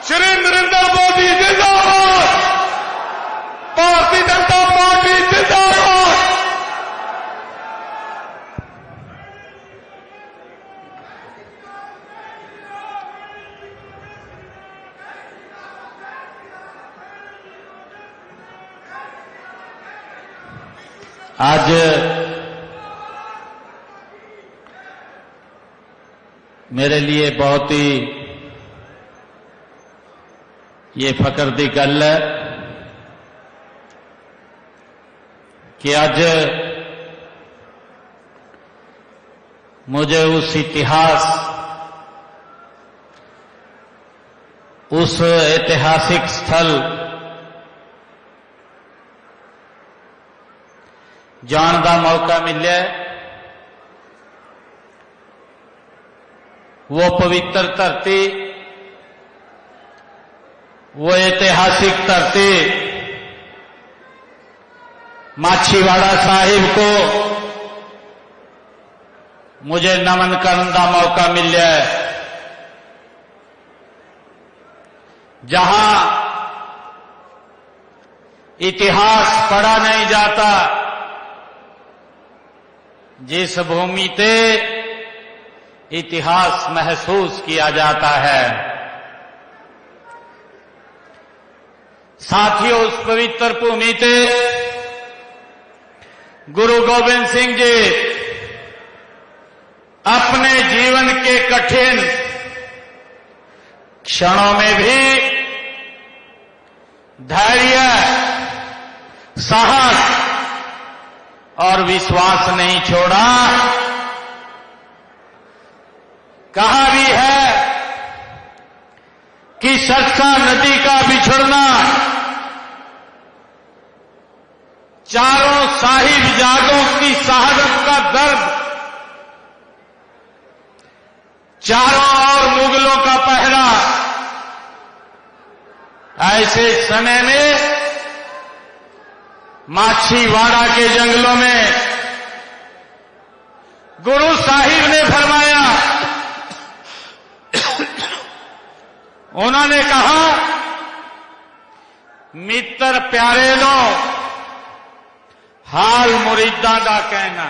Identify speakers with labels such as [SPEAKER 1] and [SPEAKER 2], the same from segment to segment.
[SPEAKER 1] श्री नरेंद्र मोदी जिंदाबाद, भारतीय जनता पार्टी जिंदाबाद।
[SPEAKER 2] आज मेरे लिए बहुत ही ये फकर दी गल है कि आज मुझे उस इतिहास, उस ऐतिहासिक स्थल जान का मौका मिले। वो पवित्र धरती, वो ऐतिहासिक धरती माछीवाड़ा साहिब को मुझे नमन करने का मौका मिला है, जहां इतिहास पढ़ा नहीं जाता, जिस भूमि पे इतिहास महसूस किया जाता है। साथियों, उस पवित्र भूमि पे गुरु गोविंद सिंह जी अपने जीवन के कठिन क्षणों में भी धैर्य, साहस और विश्वास नहीं छोड़ा। कहा भी है कि सरसा नदी का बिछड़ना चारों साहिबजादों की शहादत का दर्द, चारों ओर मुगलों का पहरा। ऐसे समय में माछीवाड़ा के जंगलों में गुरु साहिब ने फरमाया, उन्होंने कहा, मित्र प्यारे लो, हाल मुरीदा का कहना।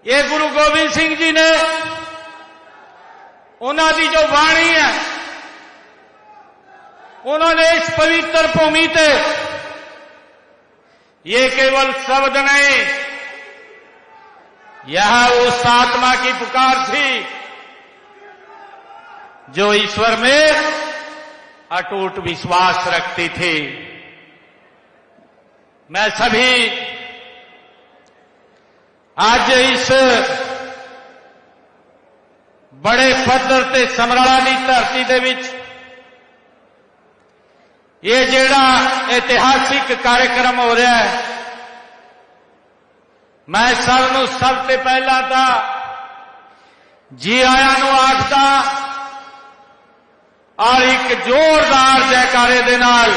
[SPEAKER 2] ये गुरु गोविंद सिंह जी ने उन्होंने जो वाणी है, उन्होंने इस पवित्र भूमि से ये केवल शब्द नहीं, यह उस आत्मा की पुकार थी जो ईश्वर में अटूट विश्वास रखती थी। मैं सभी आज इस बड़े पद्धर ते समराला दी धरती दे विच ये जेड़ा ऐतिहासिक कार्यक्रम हो रहा है, मैं सबसे पहला था जी आया नू आखदा और एक जोरदार जयकारे दे नाल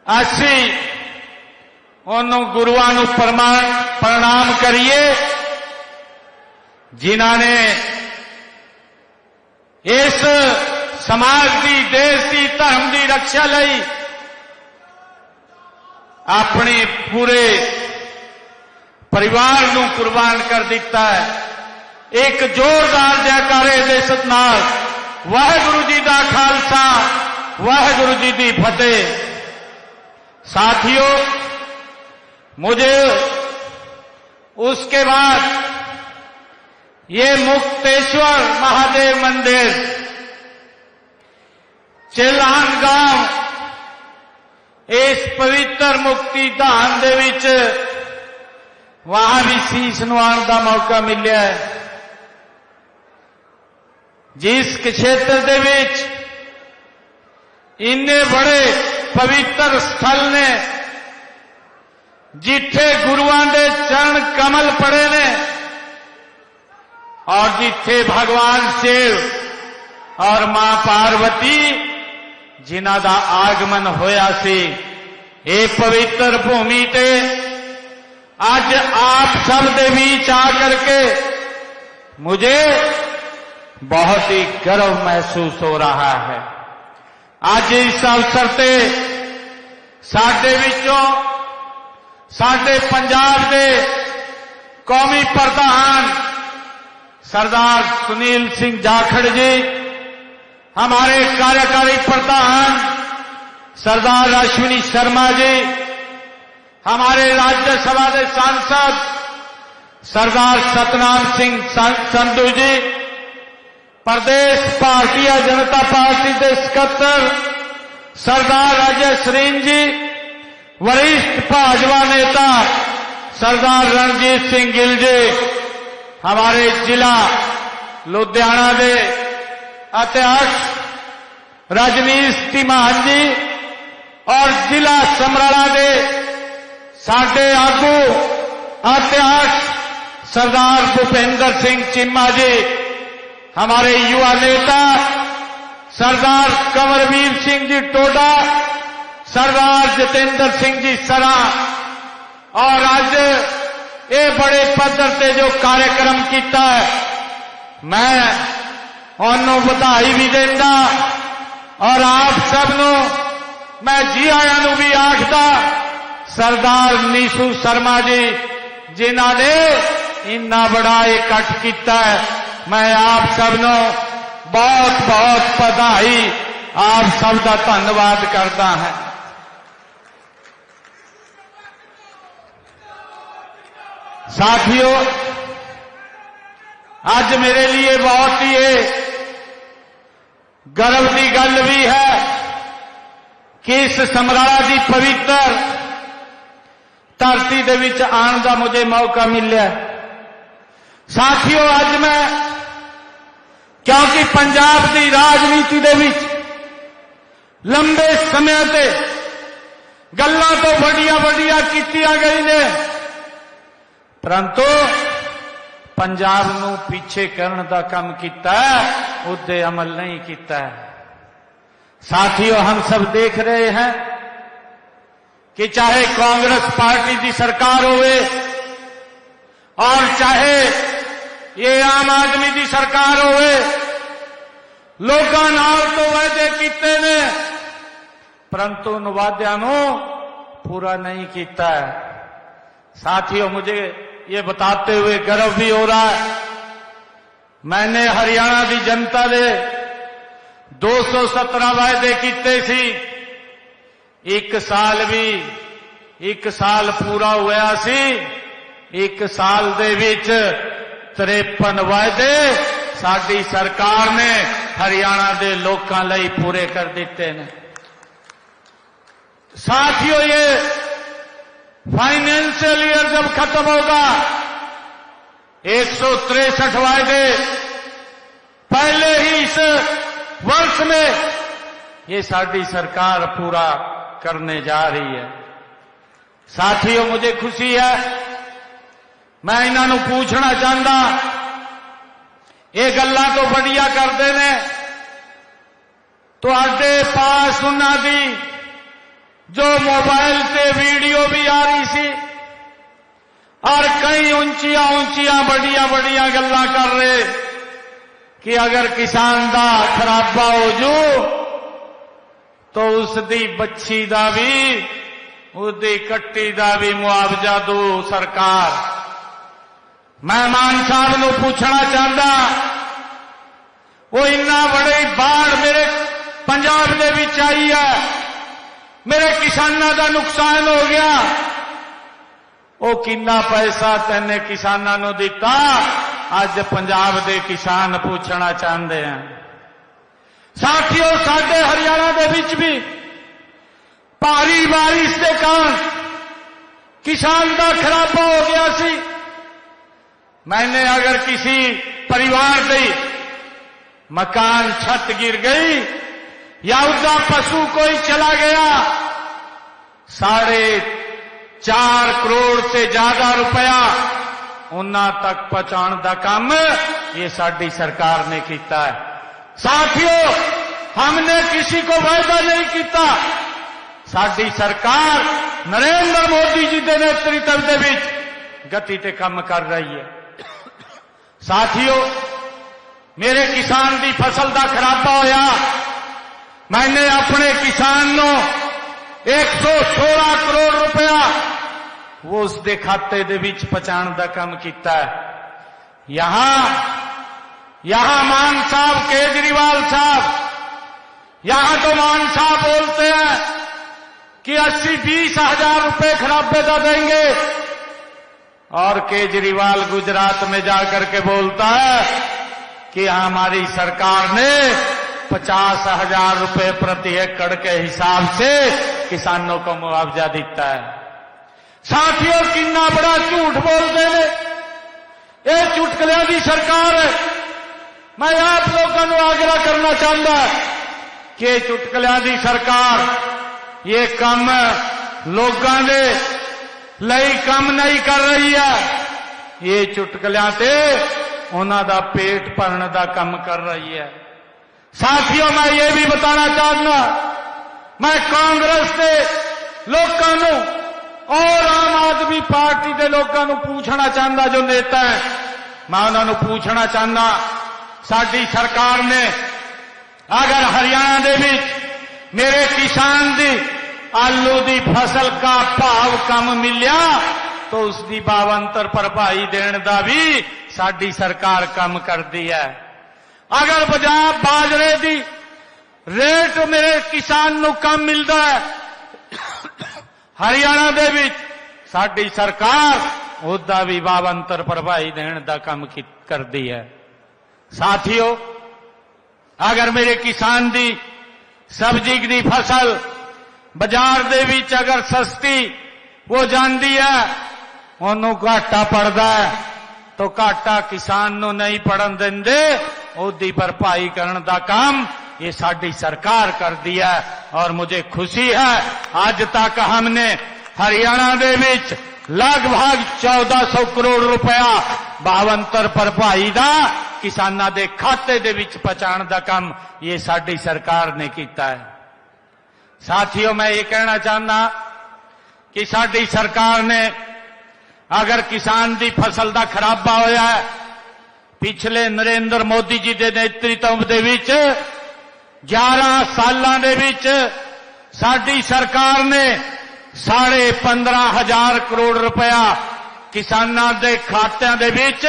[SPEAKER 2] असी उन्होंने गुरुआं नू प्रणाम करिए, जिन्होंने इस समाज की, देश की, धर्म की रक्षा लई अपने पूरे परिवार नू कुर्बान कर दिता है। एक जोरदार जयकारे दे सतनाल वाहिगुरु जी का खालसा, वाहिगुरु जी की फतेह। साथियों, मुझे उसके बाद ये मुक्तेश्वर महादेव मंदिर चिल्लान गांव, इस पवित्र मुक्ति धाम दे विच वहां भी शीश नवाण का मौका मिला है। जिस क्षेत्र दे विच इन्ने बड़े पवित्र स्थल ने, जिथे गुरुआं दे चरण कमल पड़े ने और जिथे भगवान शिव और मां पार्वती जिन्हां दा आगमन होया सी, ये पवित्र भूमि ते आज आप सब दे बीच आकर के मुझे बहुत ही गर्व महसूस हो रहा है। आज इस अवसर से साडे विचों साडे पंजाब दे कौमी प्रधान सरदार सुनील सिंह जाखड़ जी, हमारे कार्यकारी प्रधान सरदार अश्विनी शर्मा जी, हमारे राज्यसभा के सांसद सरदार सतनाम सिंह संधू जी, प्रदेश भारतीय जनता पार्टी के सकत्तर सरदार अजय सरीन जी, वरिष्ठ भाजपा नेता सरदार रणजीत सिंह गिल जी, हमारे जिला लुधियाना के अध्यक्ष रजनीश तिमान जी और जिला समराला के साडे आगू अध्यक्ष सरदार भूपेंद्र सिंह चिम्मा जी, हमारे युवा नेता सरदार कंवरवीर सिंह जी टोडा, सरदार जितेंद्र सिंह जी सरा, और आज ये बड़े पद्धर से जो कार्यक्रम किया है, मैं उन्होंने बधाई भी देना और आप सबनों मैं जी आया नूं भी आखदा। सरदार नीसू शर्मा जी जिन्होंने इन्ना बड़ा इकट्ठ किया है, मैं आप सबनों बहुत बहुत बधाई, आप सब का धन्यवाद करता है। साथियों, आज मेरे लिए बहुत ही गर्व की गल भी है कि इस समराला की पवित्र धरती दे विच आने का मुझे मौका मिला। साथियों, आज मैं क्योंकि पंजाब की राजनीति दे विच लंबे समय से गल्लां तो बड़िया कीतियां गई ने, परंतु पंजाब नूं पीछे करने का काम किया, उदे अमल नहीं किया है। साथियों, हम सब देख रहे हैं कि चाहे कांग्रेस पार्टी की सरकार होवे और चाहे ये आम आदमी की सरकार होवे, लोगों नाल तो वादे कीते ने, परंतु उन वादियां नूं पूरा नहीं किया है। साथियों, मुझे ये बताते हुए गर्व भी हो रहा है, मैंने हरियाणा की जनता दे 217 वायदे कीते सी, एक साल पूरा होया सी, एक साल दे विच 53 वायदे साडी सरकार ने हरियाणा दे लोकां लई पूरे कर दिते ने। साथियों, ये फाइनेंशियल ईयर जब खत्म होगा, 163 वायदे पहले ही इस वर्ष में ये साडी सरकार पूरा करने जा रही है। साथियों, मुझे खुशी है, मैं इन्हों पूछना चाहता, ये गल्लां तो बढ़िया करते ने, तुहाडे पास उन्होंने जो मोबाइल से वीडियो भी आ रही सी और कई ऊंचिया बढ़िया गल्लां कर रहे कि अगर किसान दा खराबा हो जू तो उसदी बच्ची दा भी, उसदी कट्टी दा भी मुआवजा दो सरकार। मैं मान साहब नूं पूछना चाहता, वो इन्ना बड़ी बाढ़ मेरे पंजाब दे विच आई है, मेरे किसानों का नुकसान हो गया, वो कितना पैसा तेने किसानों नूं दिता, अज पंजाब दे किसान पूछना चाहते हैं। साथियों, साडे हरियाणा दे विच भी भारी बारिश के कारण किसान का खराबा हो गया सी। मैंने अगर किसी परिवार की मकान छत गिर गई या उसका पशु कोई चला गया, 4.5 करोड़ से ज्यादा रुपया उन्हां तक पहुंचाने का काम ये साडी सरकार ने किया है। साथियों, हमने किसी को वायदा नहीं किया, साडी सरकार नरेंद्र मोदी जी के नेतृत्व के गति ते काम कर रही है। साथियों, मेरे किसान की फसल का खराबा होया, मैंने अपने किसान को 116 करोड़ रुपया वो उसके खाते दे विच पहुंचाने का काम किया है। यहां मान साहब, केजरीवाल साहब, यहां तो मान साहब बोलते हैं कि 80-20 हजार रुपए खराबे का देंगे, और केजरीवाल गुजरात में जाकर के बोलता है कि हमारी सरकार ने 50,000 रुपए प्रति एकड़ के हिसाब से किसानों को मुआवजा देता है। साथियों, कितना बड़ा झूठ बोलते हैं, ये चुटकुलियां की सरकार है। मैं आप लोगों को आग्रह करना चाहता कि चुटकुलियां की सरकार ये काम लोगों के ਲਈ काम नहीं कर रही है, ये चुटकुलियां ते उन्हां दा पेट भरने का काम कर रही है। साथियों, मैं ये भी बताना चाहता, मैं कांग्रेस के लोगों को और आम आदमी पार्टी के लोगों को पूछना चाहता, जो नेता है, मैं उन्होंने पूछना चाहता, साडी सरकार ने अगर हरियाणा दे विच मेरे किसान दी आलू दी फसल का भाव कम मिलिया तो उसकी भावांतर भरपाई देने का भी साडी सरकार कम कर दी है। अगर बाजरे की रेट मेरे किसान को कम मिलता है हरियाणा दे विच, साडी सरकार उसका भी भावांतर भरपाई देने का काम कर दी है। साथियों, अगर मेरे किसान की सब्जी की फसल बाजार दे विच अगर सस्ती वो जाती है, उन्होंने घाटा पड़ता है, तो घाटा किसान नूं नहीं पड़न देंदे, उसकी भरपाई करने का काम ये साडी सरकार कर दिया। और मुझे खुशी है, आज तक हमने हरियाणा दे विच लगभग 1400 करोड़ रुपया भावांतर भरपाई का किसानां दे खाते दे विच पहुंचाने का काम ये साडी सरकार ने किया है। साथियों, मैं ये कहना चाहता कि साडी सरकार ने अगर किसान की फसल का खराबा होया है, पिछले नरेंद्र मोदी जी के नेतृत्व दे विच 11 सालों दे विच साडी सरकार ने 15,500 करोड़ रुपया किसानां दे खात्यां दे विच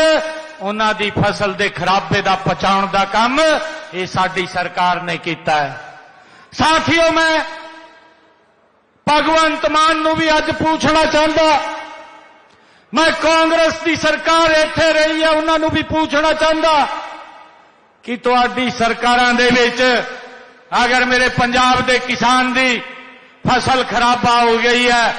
[SPEAKER 2] उन्हां दी फसल दे खराबे दा पहुंचाउण दा काम ये साडी सरकार ने कीता है। साथियों, मैं भगवंत मान नूं भी अज पूछना चाहता, मैं कांग्रेस की सरकार इत्थे रही है उन्होंने भी पूछना चाहता कि तुहाडी सरकारां दे विच अगर मेरे पंजाब के किसान की फसल खराबा हो गई है,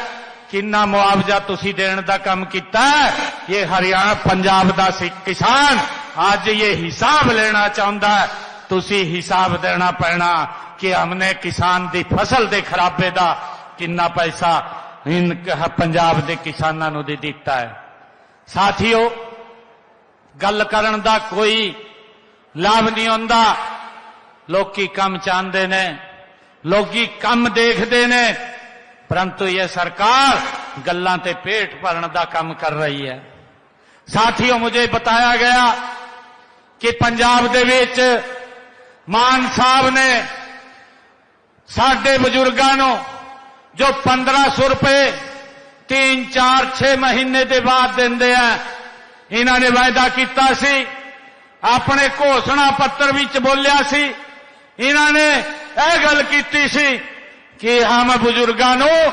[SPEAKER 2] कितना मुआवजा तुसी देने का काम किया है? ये हरियाणा पंजाब का किसान आज ये हिसाब लेना चाहता है, तुसी हिसाब देना पैना कि हमने किसान की फसल के खराबे का कितना पैसा इन पंजाब के किसानों नूं दे दिता है। साथियों, गल करन दा कोई लाभ नहीं होंदा, लोकी कम चाहते ने, लोकी कम देखते ने, परंतु यह सरकार गल्लां ते पेट भरने का काम कर रही है। साथियों, मुझे बताया गया कि पंजाब दे विच मान साहब ने साडे बुजुर्गां नूं जो 1500 रुपए 3, 4, 6 महीने के बाद देंदे हैं, इन्होंने वायदा किया सी, अपने घोषणा पत्र विच बोलिया सी, इन्होंने यह गल की सी कि हम बुजुर्गों को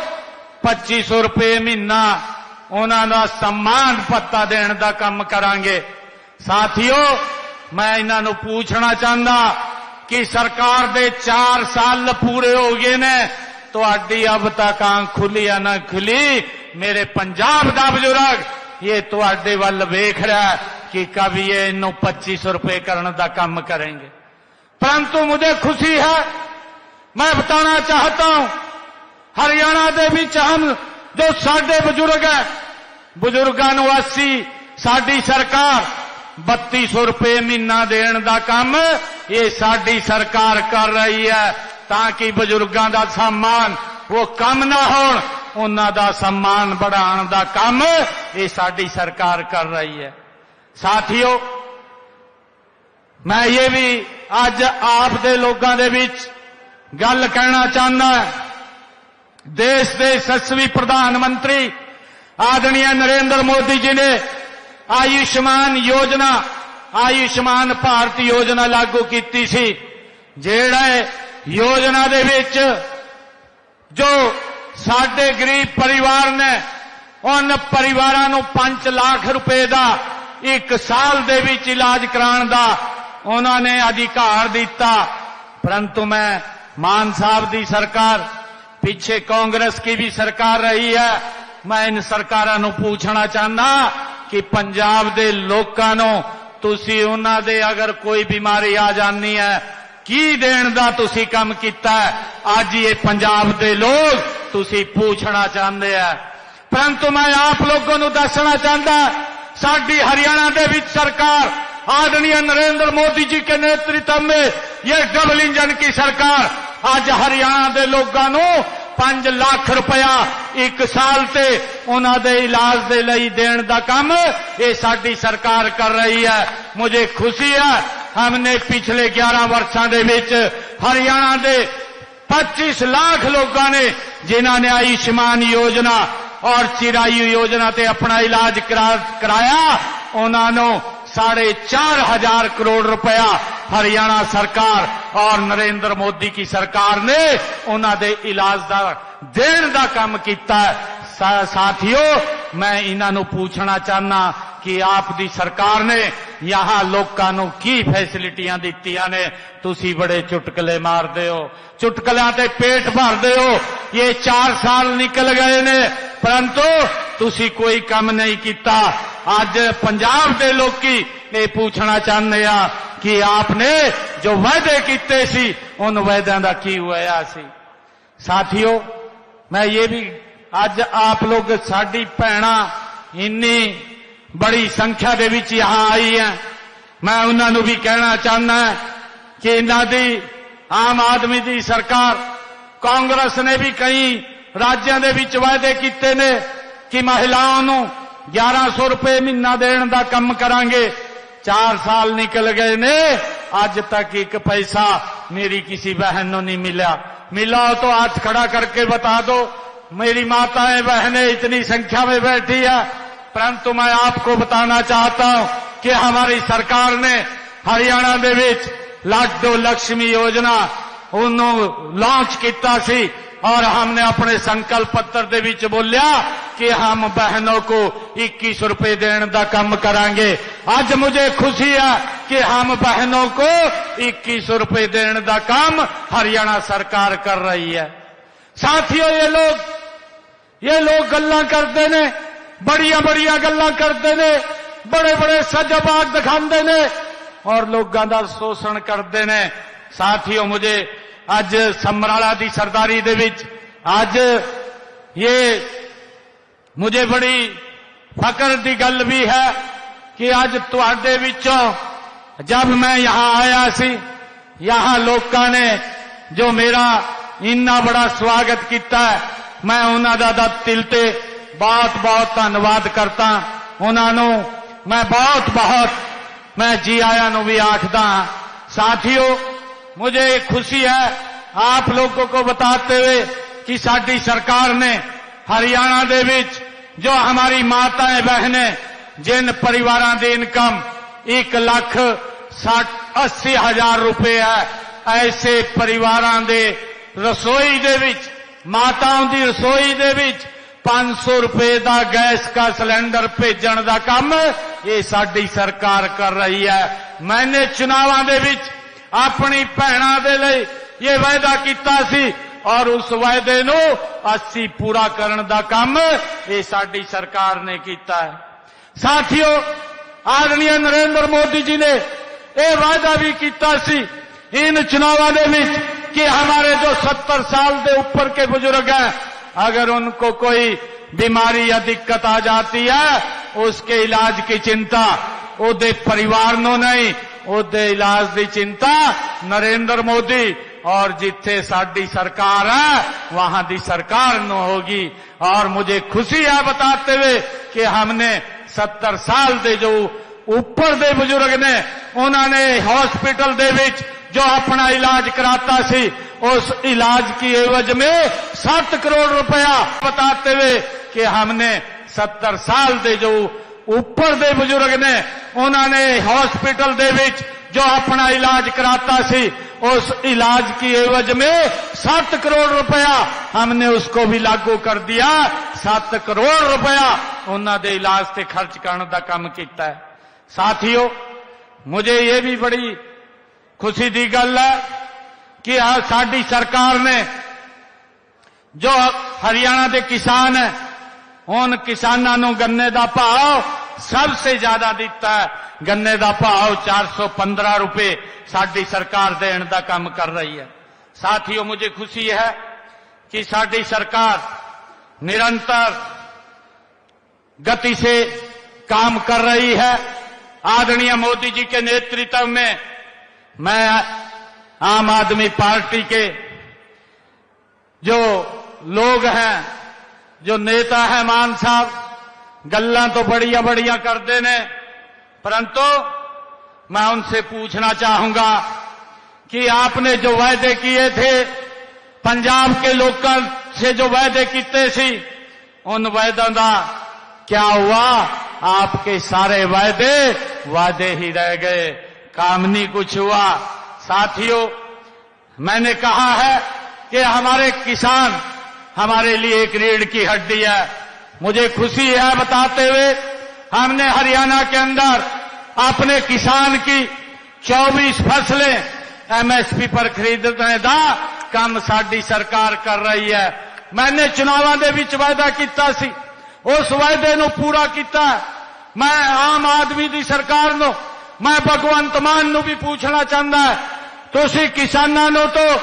[SPEAKER 2] 2500 रुपए महीना उन्होंने सम्मान भत्ता देने का काम करांगे। साथियों, मैं इन्हों पूछना चाहता कि सरकार दे 4 साल पूरे हो गए ने, तो आडी अब तक आंख खुली या ना खुली, मेरे पंजाब का बुजुर्ग ये तुहाडे वल वेख रहा है कि कब ये इन्हों 2500 रुपए करने का काम करेंगे। परंतु मुझे खुशी है, मैं बताना चाहता हूं, हरियाणा दे विच हम जो साडे बुजुर्ग है, बुजुर्गों को 80 साडी सरकार 3200 रुपए महीना देने का काम ये साडी सरकार कर रही है, ताकि बुजुर्गों का सम्मान वो कम ना हो, उन्हां दा सम्मान बढ़ाने का काम ये साडी सरकार कर रही है। साथियों, मैं ये भी अज आप दे लोगों दे विच गल कहना चाहना, देश के यशस्वी प्रधानमंत्री आदरणीय नरेंद्र मोदी जी ने आयुष्मान योजना, आयुष्मान भारत योजना लागू की सी, जेड़ा योजना दे विच जो साडे गरीब परिवार ने उन परिवारां नूं 5 लाख रुपए का 1 साल दे विच इलाज कराने का उन्होंने अधिकार दिता। परंतु मैं मान साहब की सरकार, पीछे कांग्रेस की भी सरकार रही है, मैं इन सरकारां नूं पूछना चाहना कि पंजाब दे लोकां नूं तुसी उन्हां दे अगर कोई बीमारी आ जानी है की देण दा तुसी काम कीता है, अज ये पंजाब दे लोग तुसी पूछना चाहते हैं। परंतु मैं आप लोगों नूं दसना चाहता, साडी हरियाणा दे विच सरकार आदरणीय नरेंद्र मोदी जी के नेतृत्व में ये डबल इंजन की सरकार आज हरियाणा के लोगों को 5 लाख रुपया 1 साल से उन्होंने दे इलाज दे लई देण दा काम ये साडी सरकार कर रही है। मुझे खुशी है, हमने पिछले 11 वर्षों के विच हरियाणा के 25 लाख लोगों ने जिन्होंने आयुष्मान योजना और चिरायु योजना ते अपना इलाज कराया, उन्होंने 4,500 करोड़ रुपया हरियाणा सरकार और नरेंद्र मोदी की सरकार ने उन्होंने इलाज दा देण दा काम किया है। साथियों, मैं इन्हों पूछना चाहना कि आप दी सरकार ने यहाँ लोगों को की फैसिलिटियां दित्तियां ने, तुसी बड़े चुटकले मारदे हो, चुटकलियां ते पेट भरदे हो। ये 4 साल निकल गए ने परंतु तुसी कोई काम नहीं किया। आज पंजाब के लोग ये पूछना चाहते हैं कि आपने जो वायदे किए सी उन वायदों का की होया सी। साथियों, मैं ये भी आज आप लोग साडी भैणा इन्नी बड़ी संख्या दे विच यहाँ आई है, मैं उन्होंने भी कहना चाहना कि इन्हां दी आम आदमी दी सरकार, कांग्रेस ने भी कई राज्यों के विच वायदे किए ने कि महिलाओं को 1100 रुपए महीना देण दा काम करांगे। 4 साल निकल गए ने, आज तक 1 पैसा मेरी किसी बहन को नहीं मिला। मिला हो तो हाथ खड़ा करके बता दो। मेरी माताएं बहनें इतनी संख्या में बैठी है, परंतु मैं आपको बताना चाहता हूं कि हमारी सरकार ने हरियाणा दे विच लाडो लक्ष्मी योजना लॉन्च किया सी और हमने अपने संकल्प पत्र दे विच बोलिया कि हम बहनों को 21 रुपए देने का काम करांगे। आज मुझे खुशी है कि हम बहनों को 21 रुपए देने का काम हरियाणा सरकार कर रही है। साथियों, ये लोग गल्लां करते ने, बड़िया बड़िया गल्लां करते ने, बड़े बड़े सजबाग दिखाते ने और लोगों का शोषण करते ने। साथियों, मुझे आज समराला दी सरदारी दे विच आज ये मुझे बड़ी फकर दी गल भी है कि आज तुहाडे विचों जब मैं यहाँ आया सी, यहाँ लोगों ने जो मेरा इन्ना बड़ा स्वागत किया है, मैं उन्होंने दा दिल ते बहुत बहुत धन्यवाद करता। उन्होंने मैं बहुत मैं जी आया नूं भी आखदा। साथियों, मुझे खुशी है आप लोगों को बताते हुए कि साडी सरकार ने हरियाणा दे विच जो हमारी माताएं बहनें जिन परिवारों की इनकम 1,80,000 रुपए है, ऐसे परिवारों के रसोई दे विच, माताओं की रसोई दे विच 500 रुपए का गैस का सिलेंडर भेजण का काम ये साडी सरकार कर रही है। मैंने चुनावां दे विच अपनी भैणा दे लई ये वायदा किया सी और उस वायदे नूं असीं पूरा करन दा काम ये साडी सरकार ने किया है। साथियों, आदरणीय नरेंद्र मोदी जी ने ये वायदा भी किया सी इन चुनावां दे विच कि हमारे जो 70 साल के ऊपर के बुजुर्ग हैं, अगर उनको कोई बीमारी या दिक्कत आ जाती है, उसके इलाज की चिंता उहदे परिवार नूं नहीं, उहदे इलाज की चिंता नरेंद्र मोदी और जिथे साडी सरकार है वहां दी सरकार नूं होगी। और मुझे खुशी है बताते हुए कि हमने 70 साल के जो ਉੱਪਰ ਦੇ ਬਜ਼ੁਰਗ ਨੇ ਉਹਨਾਂ ਨੇ हॉस्पिटल ਦੇ ਵਿੱਚ जो अपना इलाज कराता सी उस इलाज की एवज में 7 करोड़ रुपया बताते हुए कि हमने 70 साल दे जो ऊपर दे बुजुर्ग ने उन्होंने हॉस्पिटल दे विच जो अपना इलाज कराता सी उस इलाज की एवज में 7 करोड़ रुपया हमने उसको भी लागू कर दिया। 7 करोड़ रुपया उन्होंने इलाज से खर्च करने का काम किया है। साथियों, मुझे ये भी बड़ी खुशी दी गल है कि साडी सरकार ने जो हरियाणा के किसान है उन किसानों को गन्ने का भाव सबसे ज्यादा दिता है। गन्ने का भाव 415 रुपए साडी सरकार देने का काम कर रही है। साथियों, मुझे खुशी है कि साडी सरकार निरंतर गति से काम कर रही है। आदरणीय मोदी जी के नेतृत्व में मैं आम आदमी पार्टी के जो लोग हैं, जो नेता हैं, मान साहब गल्लां तो बढ़िया बढ़िया करते ने, परंतु मैं उनसे पूछना चाहूंगा कि आपने जो वायदे किए थे पंजाब के लोगों से, जो वायदे किए सी, उन वायदों का क्या हुआ? आपके सारे वादे ही रह गए, काम नहीं कुछ हुआ। साथियों, मैंने कहा है कि हमारे किसान हमारे लिए एक रीढ़ की हड्डी है। मुझे खुशी है बताते हुए हमने हरियाणा के अंदर अपने किसान की 24 फसलें एमएसपी पर खरीदने का काम साडी सरकार कर रही है। मैंने चुनावां दे विच वायदा कीता सी, उस वायदे नूं पूरा कीता। मैं आम आदमी दी सरकार नूं, मैं भगवंत मान नूं भी पूछना चाहता है, तुसी किसानां नूं तो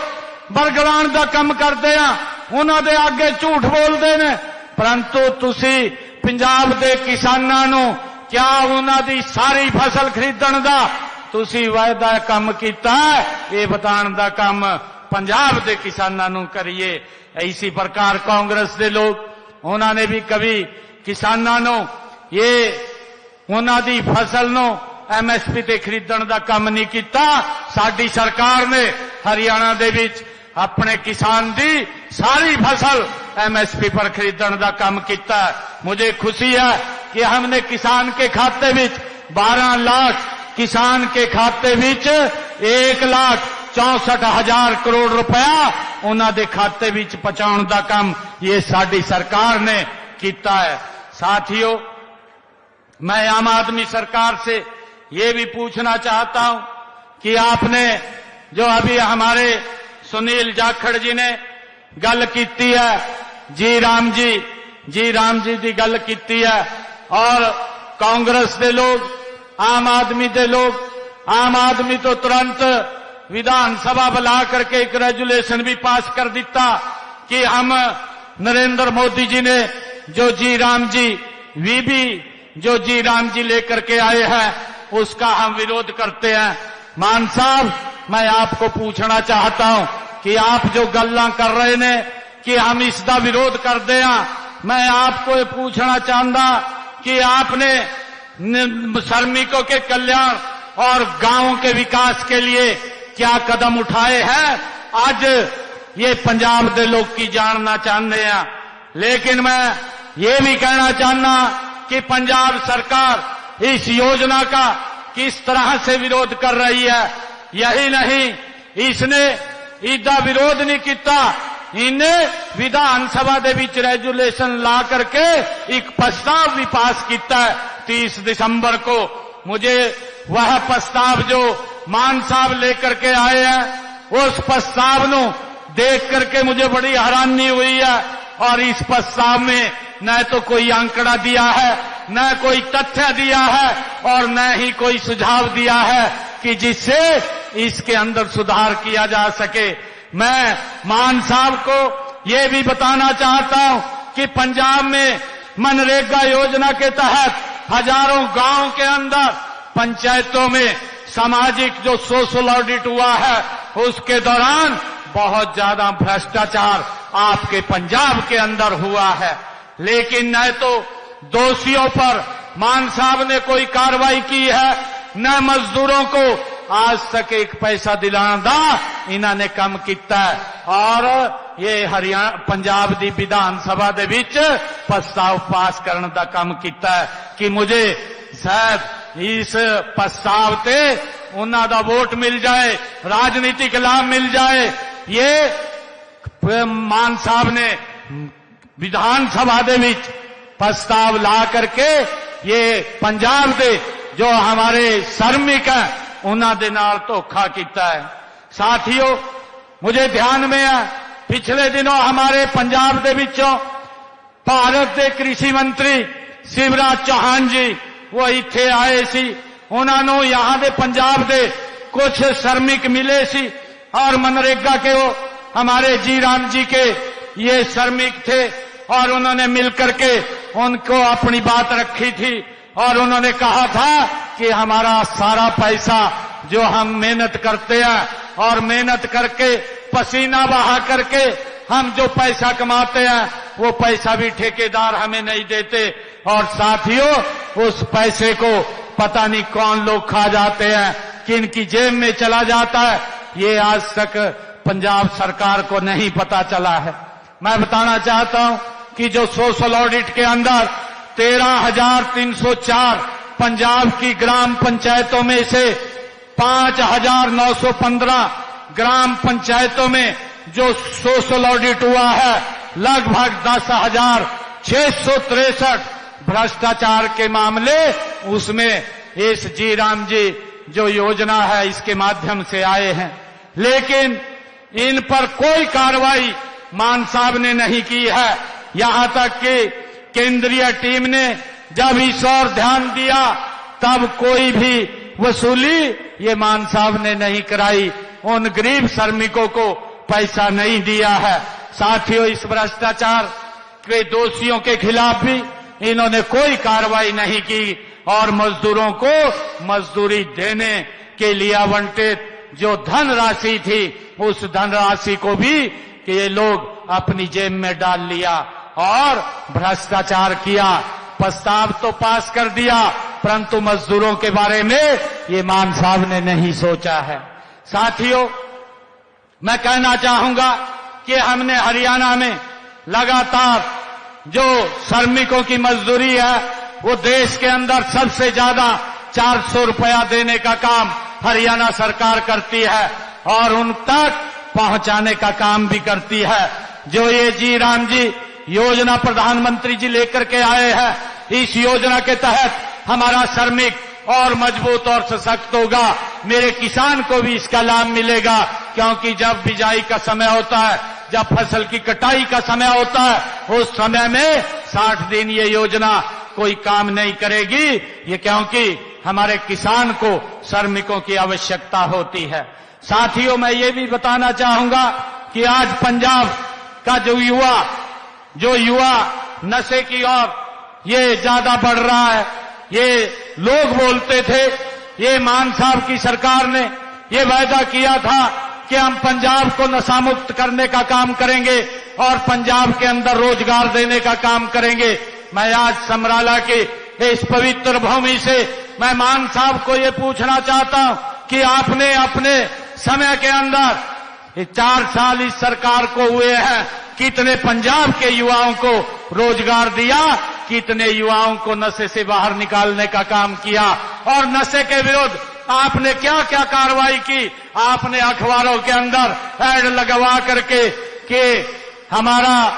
[SPEAKER 2] बरगलाण दा काम करदे आ, उन्हां दे आगे झूठ बोलदे ने, परंतु तुसी पंजाब दे किसानां नूं क्या उन्हां दी सारी फसल खरीदण दा तुसी वायदा काम कीता है? ये बताण दा काम पंजाब दे किसानां नूं करिए। इसी प्रकार कांग्रेस दे लोग उन्होंने भी कभी किसानां नूं ये उन्हां दी फसल नूं एमएसपी ते खरीदण दा काम नहीं किया। साडी सरकार ने हरियाणा दे विच अपने किसान दी सारी फसल एमएसपी पर खरीदण दा काम किया। मुझे खुशी है कि हमने किसान के खाते विच 12 लाख, किसान के खाते विच 1,64,000 करोड़ रुपया उन्हां दे खाते विच पहुंचाउण दा काम ये साडी सरकार ने किया है। साथियों, मैं आम आदमी सरकार से ये भी पूछना चाहता हूं कि आपने जो अभी हमारे सुनील जाखड़ जी ने गल कीती है, जी राम जी की गल कीती है, और कांग्रेस के लोग, आम आदमी के लोग, आम आदमी तो तुरंत विधानसभा बुला करके एक रेजुलेशन भी पास कर दिता कि हम नरेंद्र मोदी जी ने जो जी राम जी जो जी राम जी लेकर के आए हैं उसका हम विरोध करते हैं। मान साहब, मैं आपको पूछना चाहता हूं कि आप जो गल्लां कर रहे ने कि हम इसका विरोध करते हैं, मैं आपको ये पूछना चाहता कि आपने श्रमिकों के कल्याण और गांवों के विकास के लिए क्या कदम उठाए हैं? आज ये पंजाब के लोग की जानना चाहते हैं। लेकिन मैं ये भी कहना चाहना कि पंजाब सरकार इस योजना का किस तरह से विरोध कर रही है। यही नहीं, इसने इसका विरोध नहीं किया, इन्हें विधानसभा के विच रेजुलेशन ला करके एक प्रस्ताव भी पास किया है 30 दिसंबर को। मुझे वह प्रस्ताव जो मान साहब लेकर के आए हैं, उस प्रस्ताव को देख करके मुझे बड़ी हैरानी हुई है। और इस प्रस्ताव में न तो कोई आंकड़ा दिया है, न कोई तथ्य दिया है, और न ही कोई सुझाव दिया है कि जिससे इसके अंदर सुधार किया जा सके। मैं मान साहब को यह भी बताना चाहता हूं कि पंजाब में मनरेगा योजना के तहत हजारों गांव के अंदर पंचायतों में सामाजिक जो सोशल ऑडिट हुआ है, उसके दौरान बहुत ज्यादा भ्रष्टाचार आपके पंजाब के अंदर हुआ है। लेकिन न तो दोषियों पर मान साहब ने कोई कार्रवाई की है, न मजदूरों को आज तक एक पैसा दिलाना दा इन्होंने कम किया है। और ये हरियाणा पंजाब दी विधान सभा दे विच प्रस्ताव पास करने का काम किया है कि मुझे शायद इस प्रस्ताव ते उन्हां दा वोट मिल जाए, राजनीतिक लाभ मिल जाए। ये मान साहब ने विधान सभा दे विच प्रस्ताव ला करके ये पंजाब दे जो हमारे श्रमिक हैं उन्हां दे नाल धोखा किया है। साथियों, मुझे ध्यान में है पिछले दिनों हमारे पंजाब दे विचों भारत के कृषि मंत्री शिवराज चौहान जी वो इत्थे आए सी। उन्होंने यहां दे पंजाब दे कुछ श्रमिक मिले सी और मनरेगा के वो हमारे जी राम जी के ये श्रमिक थे और उन्होंने मिलकर के उनको अपनी बात रखी थी और उन्होंने कहा था कि हमारा सारा पैसा जो हम मेहनत करते हैं और मेहनत करके पसीना बहा करके हम जो पैसा कमाते हैं वो पैसा भी ठेकेदार हमें नहीं देते और साथियों उस पैसे को पता नहीं कौन लोग खा जाते हैं, किन की जेब में चला जाता है, ये आज तक पंजाब सरकार को नहीं पता चला है। मैं बताना चाहता हूं कि जो सोशल ऑडिट के अंदर 13,304 पंजाब की ग्राम पंचायतों में से 5,915 ग्राम पंचायतों में जो सोशल ऑडिट हुआ है, लगभग 10,663 भ्रष्टाचार के मामले उसमें इस जी राम जी जो योजना है इसके माध्यम से आए हैं। लेकिन इन पर कोई कार्रवाई मान साहब ने नहीं की है। यहां तक कि केंद्रीय टीम ने जब इस ओर ध्यान दिया तब कोई भी वसूली ये मान साहब ने नहीं कराई, उन गरीब श्रमिकों को पैसा नहीं दिया है। साथियों, इस भ्रष्टाचार के दोषियों के खिलाफ भी इन्होंने कोई कार्रवाई नहीं की और मजदूरों को मजदूरी देने के लिए आवंटित जो धनराशि थी उस धनराशि को भी कि ये लोग अपनी जेब में डाल लिया और भ्रष्टाचार किया। प्रस्ताव तो पास कर दिया परंतु मजदूरों के बारे में ये मान साहब ने नहीं सोचा है। साथियों, मैं कहना चाहूंगा कि हमने हरियाणा में लगातार जो श्रमिकों की मजदूरी है वो देश के अंदर सबसे ज्यादा 400 रुपया देने का काम हरियाणा सरकार करती है और उन तक पहुंचाने का काम भी करती है। जो ये जी राम जी योजना प्रधानमंत्री जी लेकर के आए हैं, इस योजना के तहत हमारा श्रमिक और मजबूत और सशक्त होगा, मेरे किसान को भी इसका लाभ मिलेगा। क्योंकि जब बिजाई का समय होता है, जब फसल की कटाई का समय होता है, उस समय में 60 दिन ये योजना कोई काम नहीं करेगी, ये क्योंकि हमारे किसान को श्रमिकों की आवश्यकता होती है। साथियों, मैं ये भी बताना चाहूंगा कि आज पंजाब का जो युवा नशे की ओर ये ज्यादा बढ़ रहा है। ये लोग बोलते थे, ये मान साहब की सरकार ने ये वायदा किया था कि हम पंजाब को नशा मुक्त करने का काम करेंगे और पंजाब के अंदर रोजगार देने का काम करेंगे। मैं आज समराला के इस पवित्र भूमि से मैं मान साहब को ये पूछना चाहता हूं कि आपने अपने समय के अंदर 4 साल इस सरकार को हुए हैं, कितने पंजाब के युवाओं को रोजगार दिया, कितने युवाओं को नशे से बाहर निकालने का काम किया और नशे के विरुद्ध आपने क्या क्या कार्रवाई की। आपने अखबारों के अंदर ऐड लगवा करके कि हमारा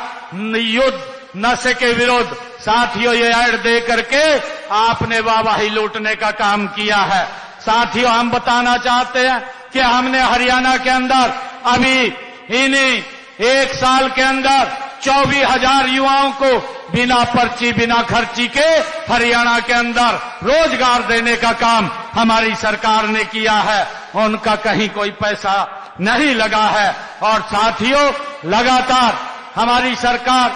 [SPEAKER 2] युद्ध नशे के विरुद्ध, साथियों ये ऐड दे करके आपने वाहवाही लूटने का काम किया है। साथियों, हम बताना चाहते हैं कि हमने हरियाणा के अंदर अभी इन्हीं 1 साल के अंदर 24,000 युवाओं को बिना पर्ची बिना खर्ची के हरियाणा के अंदर रोजगार देने का काम हमारी सरकार ने किया है। उनका कहीं कोई पैसा नहीं लगा है। और साथियों, लगातार हमारी सरकार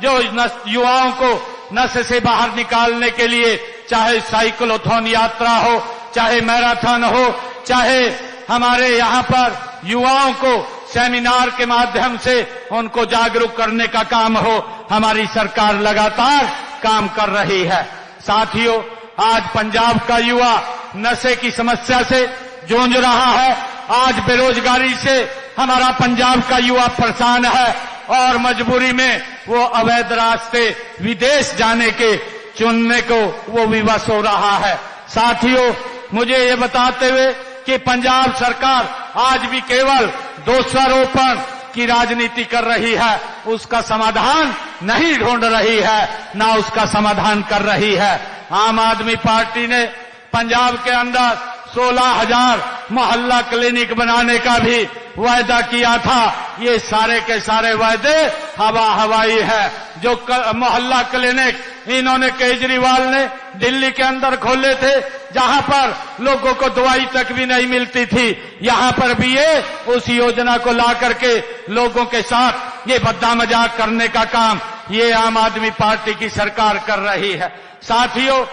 [SPEAKER 2] जो युवाओं को नशे से बाहर निकालने के लिए चाहे साइक्लोथॉन यात्रा हो, चाहे मैराथन हो, चाहे हमारे यहाँ पर युवाओं को सेमिनार के माध्यम से उनको जागरूक करने का काम हो, हमारी सरकार लगातार काम कर रही है। साथियों, आज पंजाब का युवा नशे की समस्या से जूझ रहा है। आज बेरोजगारी से हमारा पंजाब का युवा परेशान है और मजबूरी में वो अवैध रास्ते विदेश जाने के चुनने को वो विवश हो रहा है। साथियों, मुझे ये बताते हुए कि पंजाब सरकार आज भी केवल दोषारोपण की राजनीति कर रही है, उसका समाधान नहीं ढूंढ रही है, ना उसका समाधान कर रही है। आम आदमी पार्टी ने पंजाब के अंदर 16,000 मोहल्ला क्लिनिक बनाने का भी वायदा किया था। ये सारे के सारे वायदे हवाई है। जो मोहल्ला क्लिनिक इन्होंने केजरीवाल ने दिल्ली के अंदर खोले थे, जहां पर लोगों को दवाई तक भी नहीं मिलती थी, यहां पर भी ये उस योजना को ला करके लोगों के साथ ये बद्दा मजाक करने का काम ये आम आदमी पार्टी की सरकार कर रही है। साथियों,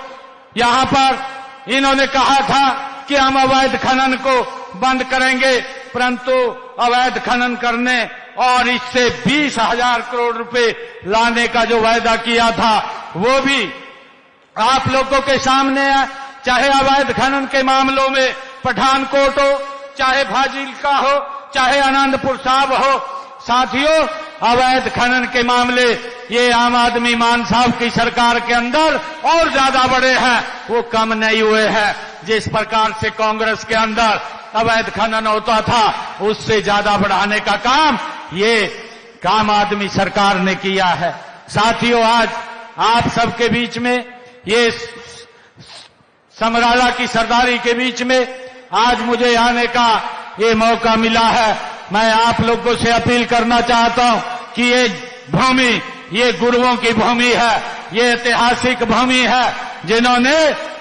[SPEAKER 2] यहां पर इन्होंने कहा था कि हम अवैध खनन को बंद करेंगे, परंतु अवैध खनन करने और इससे 20,000 करोड़ रुपए लाने का जो वायदा किया था वो भी आप लोगों के सामने है। चाहे अवैध खनन के मामलों में पठानकोट हो, चाहे फाजिल्का हो, चाहे आनंदपुर साहब हो। साथियों, अवैध खनन के मामले ये आम आदमी मान साहब की सरकार के अंदर और ज्यादा बड़े हैं, वो कम नहीं हुए हैं। जिस प्रकार से कांग्रेस के अंदर अवैध खनन होता था, उससे ज्यादा बढ़ाने का काम ये आम आदमी सरकार ने किया है। साथियों, आज आप सबके बीच में ये समराला की सरदारी के बीच में आज मुझे आने का ये मौका मिला है। मैं आप लोगों से अपील करना चाहता हूं कि ये भूमि ये गुरुओं की भूमि है, ये ऐतिहासिक भूमि है, जिन्होंने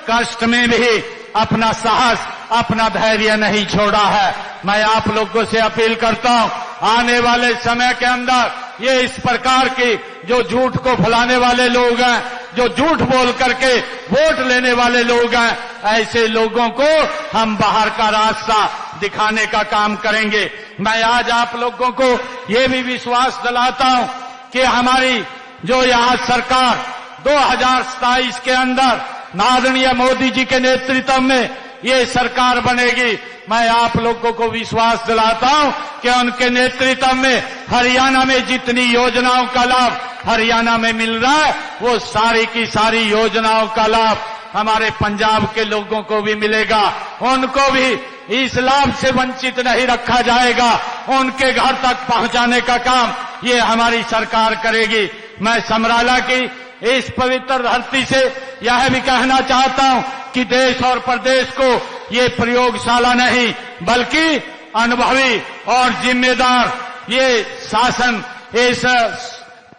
[SPEAKER 2] कष्ट में भी अपना साहस अपना धैर्य नहीं छोड़ा है। मैं आप लोगों से अपील करता हूं, आने वाले समय के अंदर ये इस प्रकार की जो झूठ को फैलाने वाले लोग हैं, जो झूठ बोल करके वोट लेने वाले लोग हैं, ऐसे लोगों को हम बाहर का रास्ता दिखाने का काम करेंगे। मैं आज आप लोगों को ये भी विश्वास दिलाता हूं कि हमारी जो यहाँ सरकार 2027 के अंदर आदरणीय मोदी जी के नेतृत्व में ये सरकार बनेगी। मैं आप लोगों को विश्वास दिलाता हूं कि उनके नेतृत्व में हरियाणा में जितनी योजनाओं का लाभ हरियाणा में मिल रहा है, वो सारी की सारी योजनाओं का लाभ हमारे पंजाब के लोगों को भी मिलेगा। उनको भी इस लाभ से वंचित नहीं रखा जाएगा। उनके घर तक पहुंचाने का काम ये हमारी सरकार करेगी। मैं समराला की इस पवित्र धरती से यह भी कहना चाहता हूं कि देश और प्रदेश को ये प्रयोगशाला नहीं, बल्कि अनुभवी और जिम्मेदार ये शासन इस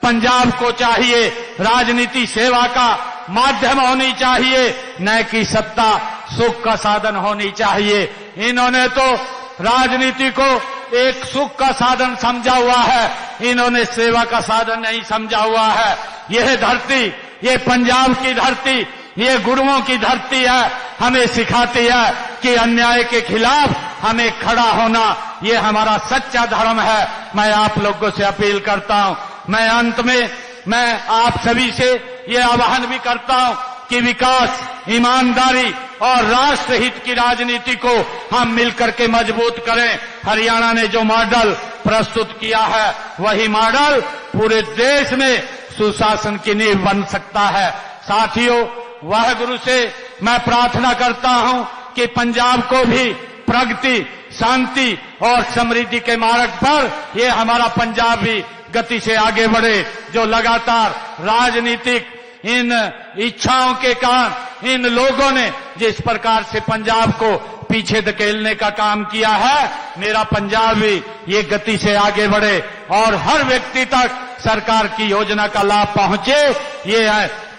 [SPEAKER 2] पंजाब को चाहिए। राजनीति सेवा का माध्यम होनी चाहिए, न कि सत्ता सुख का साधन होनी चाहिए। इन्होंने तो राजनीति को एक सुख का साधन समझा हुआ है, इन्होंने सेवा का साधन नहीं समझा हुआ है। यह धरती, ये पंजाब की धरती, ये गुरुओं की धरती है, हमें सिखाती है कि अन्याय के खिलाफ हमें खड़ा होना ये हमारा सच्चा धर्म है। मैं आप लोगों से अपील करता हूं। मैं अंत में मैं आप सभी से ये आह्वान भी करता हूं कि विकास, ईमानदारी और राष्ट्र हित की राजनीति को हम मिलकर के मजबूत करें। हरियाणा ने जो मॉडल प्रस्तुत किया है, वही मॉडल पूरे देश में सुशासन की नींव बन सकता है। साथियों, वाहेगुरु से मैं प्रार्थना करता हूं कि पंजाब को भी प्रगति, शांति और समृद्धि के मार्ग पर ये हमारा पंजाब भी गति से आगे बढ़े। जो लगातार राजनीतिक इन इच्छाओं के कारण इन लोगों ने जिस प्रकार से पंजाब को पीछे धकेलने का काम किया है, मेरा पंजाब भी ये गति से आगे बढ़े और हर व्यक्ति तक सरकार की योजना का लाभ पहुंचे, ये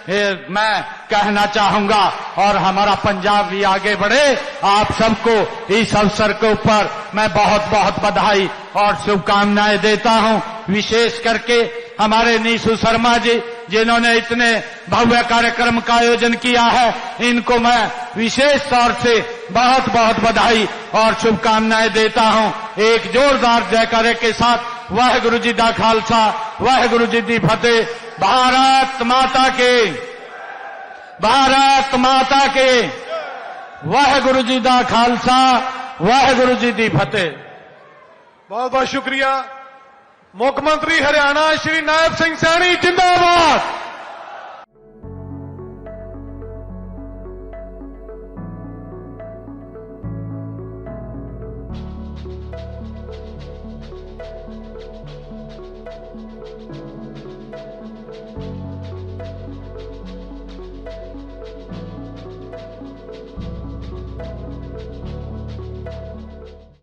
[SPEAKER 2] मैं कहना चाहूंगा। और हमारा पंजाब भी आगे बढ़े। आप सबको इस अवसर के ऊपर मैं बहुत बहुत बधाई और शुभकामनाएं देता हूं। विशेष करके हमारे नीशू शर्मा जी, जिन्होंने इतने भव्य कार्यक्रम का आयोजन किया है, इनको मैं विशेष तौर से बहुत बहुत बधाई और शुभकामनाएं देता हूं। एक जोरदार जयकारे के साथ वाहेगुरु जी दा खालसा, वाहेगुरु जी दी फतेह। भारत माता के भारत माता के वाहेगुरु जी दा खालसा वाहेगुरु जी दी फतेह।
[SPEAKER 1] बहुत बहुत शुक्रिया। मुख्यमंत्री हरियाणा श्री नायब सिंह सैनी जिंदाबाद।